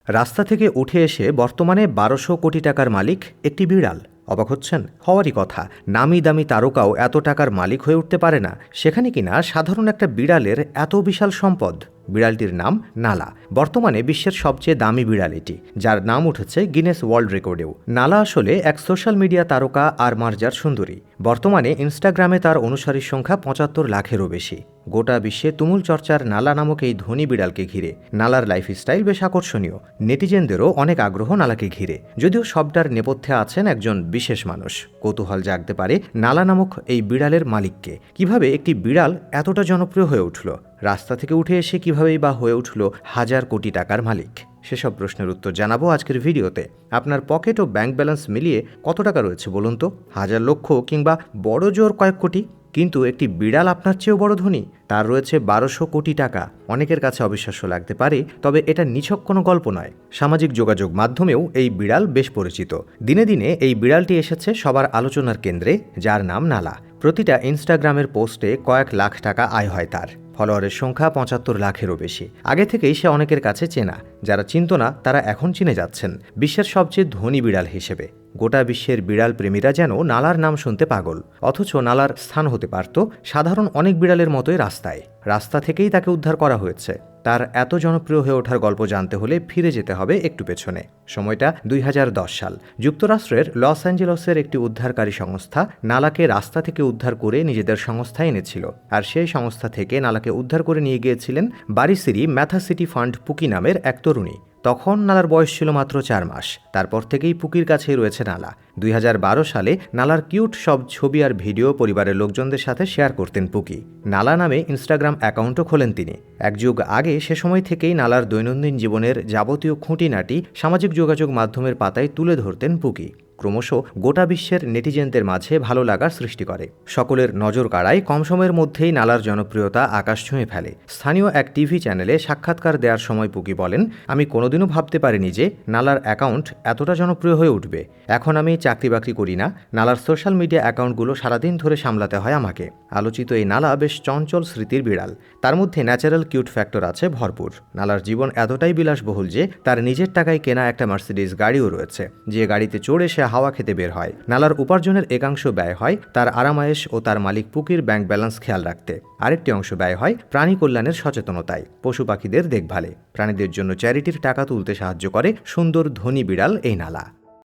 রাস্তা থেকে উঠে এসে বর্তমানে ১২০০ কোটি টাকার মালিক একটি বিড়াল। অবাক হচ্ছেন? হওয়ারই কথা। নামি দামি তারকাও এত টাকার মালিক হয়ে উঠতে পারে না, সেখানে কিনা সাধারণ একটা বিড়ালের এত বিশাল সম্পদ। বিড়ালটির নাম নালা। বর্তমানে বিশ্বের সবচেয়ে দামি বিড়াল এটি, যার নাম উঠেছে গিনেস ওয়ার্ল্ড রেকর্ডেও। নালা আসলে এক সোশ্যাল মিডিয়া তারকা আর মার্জার সুন্দরী। বর্তমানে ইনস্টাগ্রামে তার অনুসারীর সংখ্যা ৭৫ লাখেরও বেশি। গোটা বিশ্বে তুমুল চর্চার নালা নামক এই ধনী বিড়ালকে ঘিরে। নালার লাইফস্টাইল বেশ আকর্ষণীয়। নেটিজেনদেরও অনেক আগ্রহ নালাকে ঘিরে, যদিও সবটার নেপথ্যে আছেন একজন বিশেষ মানুষ। কৌতূহল জাগতে পারে নালা নামক এই বিড়ালের মালিককে। কিভাবে একটি বিড়াল এতটা জনপ্রিয় হয়ে উঠল? রাস্তা থেকে উঠে এসে কিভাবেই বা হয়ে উঠল হাজার কোটি টাকার মালিক? সেসব প্রশ্নের উত্তর জানাবো আজকের ভিডিওতে। আপনার পকেট ও ব্যাংক ব্যালেন্স মিলিয়ে কত টাকা রয়েছে বলুন তো? হাজার, লক্ষ কিংবা বড় জোর কয়েক কোটি? কিন্তু একটি বিড়াল আপনার চেয়েও বড় ধনী, তার রয়েছে ১২০০ কোটি টাকা। অনেকের কাছে অবিশ্বাস্য লাগতে পারে, তবে এটা নিছক কোনো গল্প নয়। সামাজিক যোগাযোগ মাধ্যমেও এই বিড়াল বেশ পরিচিত। দিনে দিনে এই বিড়ালটি এসেছে সবার আলোচনার কেন্দ্রে, যার নাম নালা। প্রতিটা ইনস্টাগ্রামের পোস্টে কয়েক লাখ টাকা আয় হয় তার। ফলোয়ারের সংখ্যা ৭৫ লাখেরও বেশি। আগে থেকেই সে অনেকের কাছে চেনা। যারা চিনত না তারা এখন চিনে যাচ্ছেন বিশ্বের সবচেয়ে ধনী বিড়াল হিসেবে। গোটা বিশ্বের বিড়াল প্রেমীরা যেন নালার নাম শুনতে পাগল। অথচ নালার স্থান হতে পারত সাধারণ অনেক বিড়ালের মতোই রাস্তায়। রাস্তা থেকেই তাকে উদ্ধার করা হয়েছে। তার এত জনপ্রিয় হয়ে ওঠার গল্প জানতে হলে ফিরে যেতে হবে একটু পেছনে। সময়টা ২০১০ সাল। যুক্তরাষ্ট্রের লস অ্যাঞ্জেলসের একটি উদ্ধারকারী সংস্থা নালাকে রাস্তা থেকে উদ্ধার করে নিজেদের সংস্থায় এনেছিল। আর সেই সংস্থা থেকে নালাকে উদ্ধার করে নিয়ে গিয়েছিলেন বারিসিরি ম্যাথাসিটি ফান্ড পুকি নামের এক তরুণী। তখন নালার বয়স ছিল মাত্র ৪ মাস। তারপর থেকেই পুকির কাছেই রয়েছে নালা। ২০১২ সালে নালার কিউট সব ছবি আর ভিডিও পরিবারের লোকজনদের সাথে শেয়ার করতেন পুকি। নালা নামে ইনস্টাগ্রাম অ্যাকাউন্টও খোলেন তিনি। এক যুগ আগে সে সময় থেকেই নালার দৈনন্দিন জীবনের যাবতীয় খুঁটিনাটি সামাজিক যোগাযোগ মাধ্যমের পাতায় তুলে ধরতেন পুকি। ক্রমশ গোটা বিশ্বের নেটিজেনদের মাঝে ভালো লাগার সৃষ্টি করে। সকলের নজর কাড়ায় কম সময়ের মধ্যেই নালার জনপ্রিয়তা আকাশ ছুঁয়ে ফেলে। স্থানীয় এক টিভি চ্যানেলে সাক্ষাৎকার দেওয়ার সময় পুকি বলেন, আমি কোনোদিনও ভাবতে পারিনি যে নালার অ্যাকাউন্ট এতটা জনপ্রিয় হয়ে উঠবে। এখন আমি চাকরি বাকরি করি না, নালার সোশ্যাল মিডিয়া অ্যাকাউন্টগুলো সারাদিন ধরে সামলাতে হয় আমাকে। আলোচিত এই নালা বেশ চঞ্চল স্মৃতির বিড়াল। তার মধ্যে ন্যাচারাল কিউট ফ্যাক্টর আছে ভরপুর। নালার জীবন এতটাই বিলাসবহুল যে তার নিজের টাকায় কেনা একটা মার্সিডিজ গাড়িও রয়েছে, যে গাড়িতে চড়ে সে হাওয়া খেতে বের হয়। নালার উপার্জনের একাংশ ব্যয় হয় তার আরামায়েশ ও তার মালিক পুকির ব্যাংক ব্যালেন্স খেয়াল রাখতে। আরেকটি অংশ ব্যয় হয় প্রাণী কল্যাণের সচেতনতায়, পশু পাখিদের দেখভালে। প্রাণীদের জন্য চ্যারিটির টাকা তুলতে সাহায্য করে সুন্দর ধনী বিড়াল এই নালা।